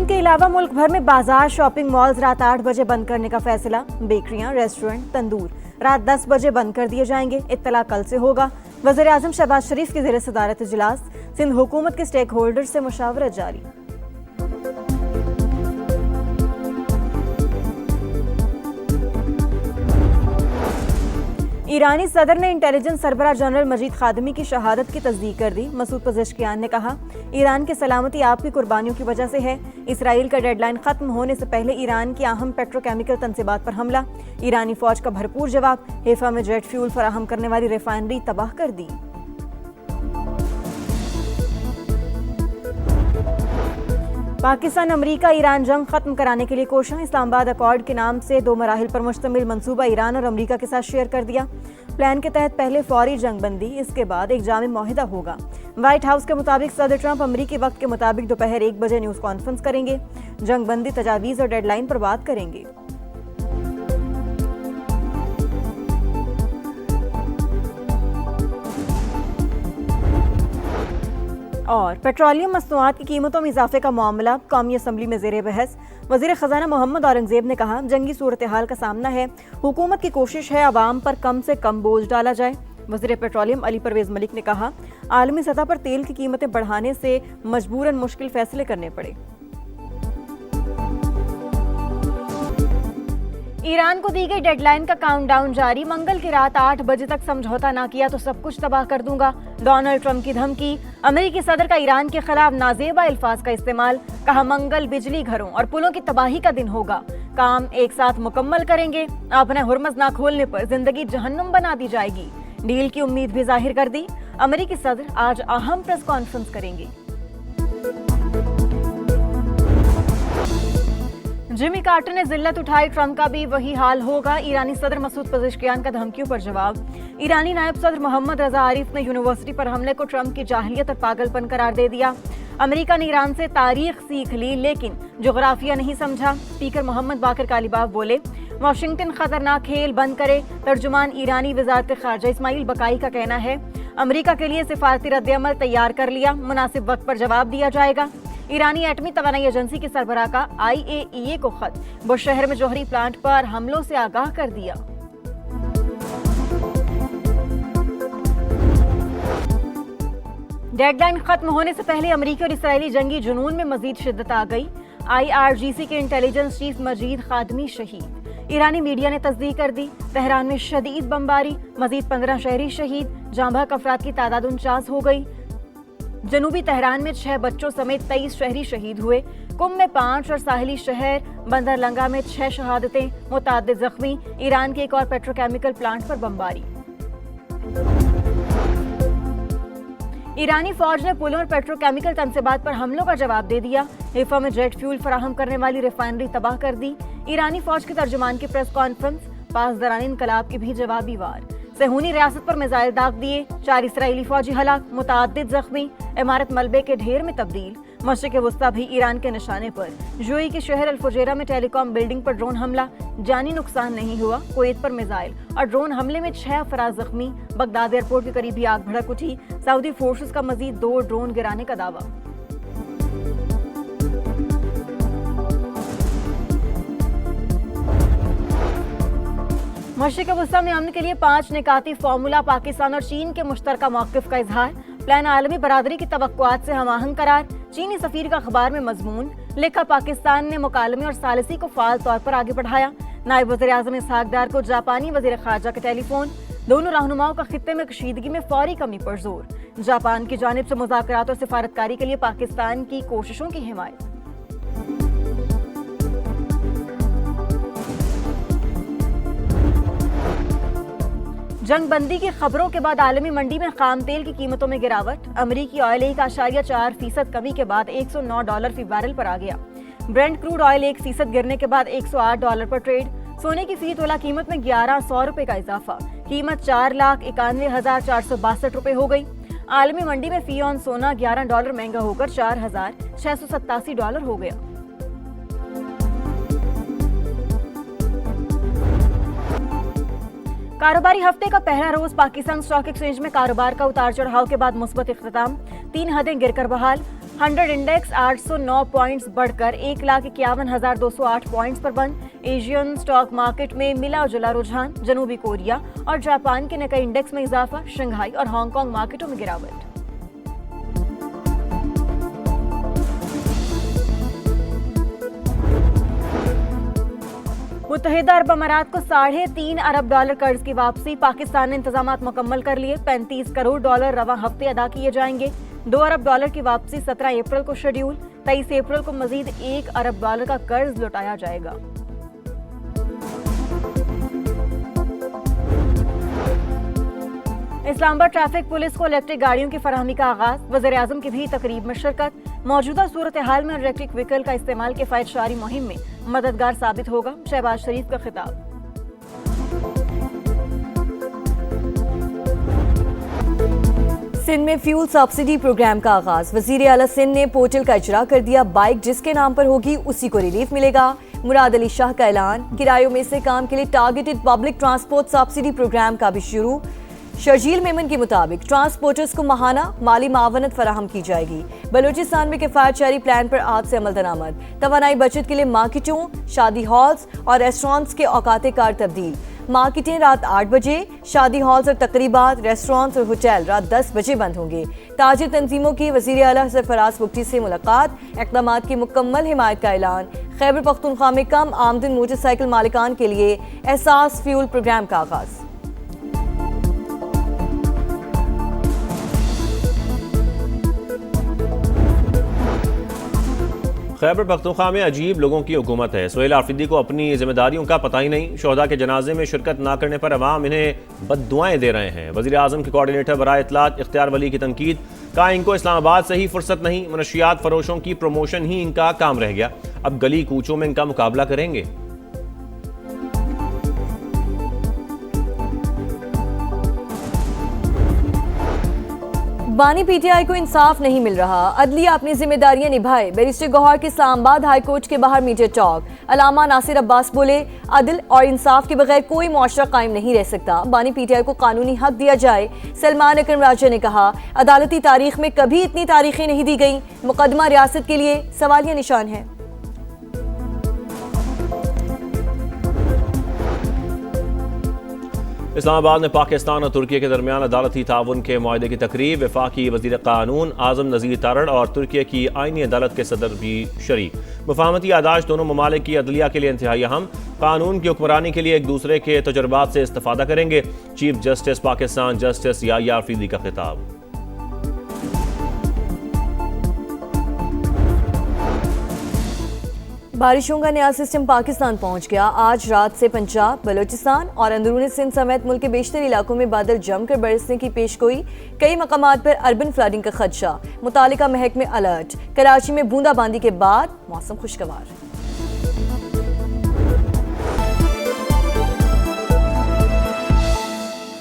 के अलावा मुल्क भर में बाजार, शॉपिंग मॉल्स रात 8 बजे बंद करने का फैसला। बेकरियां, रेस्टोरेंट, तंदूर रात 10 बजे बंद कर दिए जाएंगे। इत्तला कल से होगा। वज़ीर-ए-आज़म शहबाज शरीफ की ज़ेर सदारत इजलास। सिंध हुकूमत के स्टेक होल्डर से मुशावरत जारी। ईरानी सदर ने इंटेलिजेंस सरबराह जनरल मजीद खादमी की शहादत की तस्दीक कर दी। मसूद पज़ेश्कियान ने कहा, ईरान की सलामती आपकी कुर्बानियों की वजह से है। इसराइल का डेडलाइन खत्म होने से पहले ईरान की अहम पेट्रोकेमिकल तंसीबात पर हमला। ईरानी फौज का भरपूर जवाब। हैफा में जेट फ्यूल फराहम करने वाली रिफाइनरी तबाह कर दी। पाकिस्तान अमरीका ईरान जंग खत्म कराने के लिए कोशिश। इस्लामाबाद अकॉर्ड के नाम से 2 मराहिल पर मुश्तमिल मंसूबा ईरान और अमरीका के साथ शेयर कर दिया। प्लान के तहत पहले फौरी जंग बंदी, इसके बाद एक जामिल मुआहिदा होगा। व्हाइट हाउस के मुताबिक सदर ट्रंप अमरीकी वक्त के मुताबिक दोपहर 1 बजे न्यूज़ कॉन्फ्रेंस करेंगे। जंग बंदी तजावीज़ और डेडलाइन पर बात करेंगे। और पेट्रोलियम मसनूआत की कीमतों में इजाफे का मामला कौमी असम्बली में ज़ेर बहस। वज़ीर ख़जाना मोहम्मद औरंगज़ेब ने कहा, जंगी सूरत हाल का सामना है, हुकूमत की कोशिश है अवाम पर कम से कम बोझ डाला जाए। वज़ीर पेट्रोलियम अली परवेज़ मलिक ने कहा, आलमी सतह पर तेल की कीमतें बढ़ाने से मजबूरन मुश्किल फैसले करने पड़े। ईरान को दी गई डेडलाइन का काउंटडाउन जारी। मंगल की रात 8 बजे तक समझौता ना किया तो सब कुछ तबाह कर दूंगा। डोनाल्ड ट्रंप की धमकी। अमेरिकी सदर का ईरान के खिलाफ नाजेबा अल्फाज का इस्तेमाल। कहा, मंगल बिजली घरों और पुलों की तबाही का दिन होगा। काम एक साथ मुकम्मल करेंगे। अपना हुर्मज ना खोलने पर जिंदगी जहन्नुम बना दी जाएगी। डील की उम्मीद भी जाहिर कर दी। अमेरिकी सदर आज अहम प्रेस कॉन्फ्रेंस करेंगे। जिमी कार्टर ने जिल्लत उठाई, ट्रंप का भी वही हाल होगा। ईरानी सदर मसूद पज़ेश्कियान का धमकियों पर जवाब। ईरानी नायब सदर मोहम्मद रजा आरिफ ने यूनिवर्सिटी पर हमले को ट्रंप की जाहिलियत और पागलपन करार दे दिया। अमेरिका ने ईरान से तारीख सीख ली लेकिन जोग्राफिया नहीं समझा। स्पीकर मोहम्मद बाकर कालीबाफ बोले, वाशिंगटन खतरनाक खेल बंद करे। तर्जुमान ईरानी वजारत खारजा इस्माइल बकाई का कहना है, अमेरिका के लिए सिफारती रद्द-ए-अमल तैयार कर लिया, मुनासिब वक्त पर जवाब दिया जाएगा। ईरानी एटमी तवानाई एजेंसी के सरबराह का IAEA को खत। बुशहर में जौहरी प्लांट पर हमलों से आगाह कर दिया। डेडलाइन खत्म होने से पहले अमेरिकी और इसराइली जंगी जुनून में मजीद शिद्दत आ गई। IRGC के इंटेलिजेंस चीफ मजीद खादमी शहीद। ईरानी मीडिया ने तस्दीक कर दी। तेहरान में शदीद बमबारी, मजीद 15 शहरी शहीद। जांबाक अफराद की तादाद 49 हो गई। जनूबी तेहरान में 6 बच्चों समेत 23 शहरी शहीद हुए। कुम में 5 और साहिली शहर बंदरलंगा में 6 शहादतें, मुताद्दिद जख्मी। ईरान के एक और पेट्रोकेमिकल प्लांट पर बमबारी। ईरानी फौज ने पुलों और पेट्रोकेमिकल तंसीबात पर हमलों का जवाब दे दिया। हैफा में जेट फ्यूल फराहम करने वाली रिफाइनरी तबाह कर दी। ईरानी फौज के तर्जुमान की प्रेस कॉन्फ्रेंस। पासदारान इनकलाब की भी जवाबी वार। सेहूनी रियासत पर मिसाइल दाग दिए। 4 इसराइली फौजी हलाक, मुताद्दिद जख्मी। इमारत मलबे के ढेर में तब्दील। मशरिक़ वस्ता भी ईरान के निशाने पर। यूएई के शहर अल-फुजैरा में टेलीकॉम बिल्डिंग पर ड्रोन हमला। जानी नुकसान नहीं हुआ। कुवैत पर मिसाइल और ड्रोन हमले में 6 अफराद जख्मी। बगदाद एयरपोर्ट के करीब भी आग भड़क उठी। सऊदी फोर्सेस का मजीद 2 ड्रोन गिराने का दावा। मशरिक़ वस्ता में अमन के लिए 5 निकाती फार्मूला। पाकिस्तान और चीन के मुश्तरका मौक़िफ़ का इजहार। प्लान आलमी बरादरी की तवक्कुआत से हमाहंग करार। चीनी सफीर का अखबार में मजमून। लिखा, पाकिस्तान ने मुकालमे और सालिसी को फाल तौर पर आगे बढ़ाया। नायब वज़ीर-ए-आज़म इसहाक डार को जापानी वज़ीर ख़ारजा का टेलीफोन। दोनों रहनुमाओं का खित्ते में कशीदगी में फौरी कमी पर जोर। जापान की जानिब से मुज़ाकरात और सिफारतकारी के लिए पाकिस्तान की कोशिशों की हिमायत। जंग बंदी की खबरों के बाद आलमी मंडी में खाम तेल की कीमतों में गिरावट। अमरीकी ऑयल 1.4% कमी के बाद $109 फी बैरल पर आ गया। ब्रेंट क्रूड ऑयल 1% गिरने के बाद $108 पर ट्रेड। सोने की फी तोला कीमत में 1100 रुपए का इजाफा। कीमत $4,91,462 रुपए हो गई। आलमी मंडी में फी ऑन सोना $11 महंगा होकर $4,687 हो गया। कारोबारी हफ्ते का पहला रोज पाकिस्तान स्टॉक एक्सचेंज में कारोबार का उतार चढ़ाव के बाद मुस्बत इख्तिताम, 3 हदें गिरकर बहाल। 100 इंडेक्स 809 पॉइंट्स बढ़कर 1,51,208 पॉइंट्स पर बंद। एशियन स्टॉक मार्केट में मिला जुला रुझान, जनूबी कोरिया और जापान के निकाई इंडेक्स में इजाफा, शंघाई और हांगकांग मार्केटों में गिरावट। मुत्तहिदा अरब अमारात को $3.5 अरब कर्ज की वापसी, पाकिस्तान ने इंतजामात मुकम्मल कर लिए। $35 करोड़ रवा हफ्ते अदा किए जाएंगे। $2 अरब की वापसी 17 अप्रैल को शेड्यूल। 23 अप्रैल को मजीद $1 अरब का कर्ज लौटाया जाएगा। इस्लामाबाद ट्रैफिक पुलिस को इलेक्ट्रिक गाड़ियों की फराहमी का आगाज, वज़ीर-ए-आज़म की भी तकरीब में शिरकत। मौजूदा सूरत हाल में इलेक्ट्रिक व्हीकल का इस्तेमाल किफायतशारी मुहिम में मददगार साबित होगा, शहबाज शरीफ का खिताब। सिंध में फ्यूल सब्सिडी प्रोग्राम का आगाज, वजीर आला सिंध ने पोर्टल का इजरा कर दिया। बाइक जिसके नाम पर होगी उसी को रिलीफ मिलेगा। मुराद अली शाह का ऐलान, किरायों में से काम के लिए targeted public transport subsidy program का भी शुरू। शर्जील मेमन के मुताबिक ट्रांसपोर्टर्स को माहाना माली मावनत फराहम की जाएगी। बलूचिस्तान में किफायतशारी प्लान पर आज से अमल दरामद। तवानाई बचत के लिए मार्केटों, शादी हॉल्स और रेस्टोरेंट्स के औकाते कार तब्दील। मार्केटें रात 8 बजे, शादी हॉल्स और तकरीबात, रेस्टोरेंट्स और होटल रात 10 बजे बंद होंगे। ताजिर तंजीमों की वज़ीर आला सरफराज बुगटी से मुलाकात, इक़दामात की मुकम्मल हिमायत का ऐलान। खैबर पख्तूनख्वा में कम आमदन मोटरसाइकिल मालिकान के लिए एहसास फ्यूल प्रोग्राम का आगाज। खैबर पख्तूनख्वा में अजीब लोगों की हुकूमत है। सुहेल आफरीदी को अपनी जिम्मेदारियों का पता ही नहीं। शोहदा के जनाजे में शिरकत न करने पर अवाम इन्हें बद्दुआएं दे रहे हैं। वज़ीर आज़म के कोऑर्डिनेटर बराए इत्तलात इख्तियार वली की तनकीद, कहा इनको इस्लामाबाद से ही फुर्सत नहीं, मनशियात फरोशों की प्रमोशन ही इनका काम रह गया। अब गली कूचों में इनका मुकाबला करेंगे। बानी पीटीआई को इंसाफ नहीं मिल रहा, अदलिया अपनी जिम्मेदारियां निभाए। बैरिस्टर गौहर के इस्लामाबाद हाई कोर्ट के बाहर मीडिया टॉक। अलामा नासिर अब्बास बोले, अदल और इंसाफ के बगैर कोई मुआशरा कायम नहीं रह सकता। बानी पीटीआई को कानूनी हक दिया जाए। सलमान अकरम राजा ने कहा, अदालती तारीख में कभी इतनी तारीखें नहीं दी गई। मुकदमा रियासत के लिए सवालिया निशान है। इस्लामाबाद में पाकिस्तान और तुर्की के दरमियान अदालती ताउन के मुआहदे की तकरीब, वफाकी वज़ीर कानून आज़म नज़ीर तारड़ और तुर्की की आईनी अदालत के सदर भी शरीक। मुफाहमती यादाश्त दोनों ममालिक की अदलिया के लिए इंतहाई अहम, कानून की हुक्मरानी के लिए एक दूसरे के तजुर्बात से इस्तेफादा करेंगे। Chief justice Pakistan justice Yahya Afridi का खिताब। बारिशों का नया सिस्टम पाकिस्तान पहुंच गया। आज रात से पंजाब, बलूचिस्तान और अंदरूनी सिंध समेत मुल्क के बेशतर इलाकों में बादल जमकर बरसने की पेशगोई। कई मकामात पर अर्बन फ्लडिंग का खदशा, मुतालिका महकमे अलर्ट। कराची में बूंदाबांदी के बाद मौसम खुशगवार।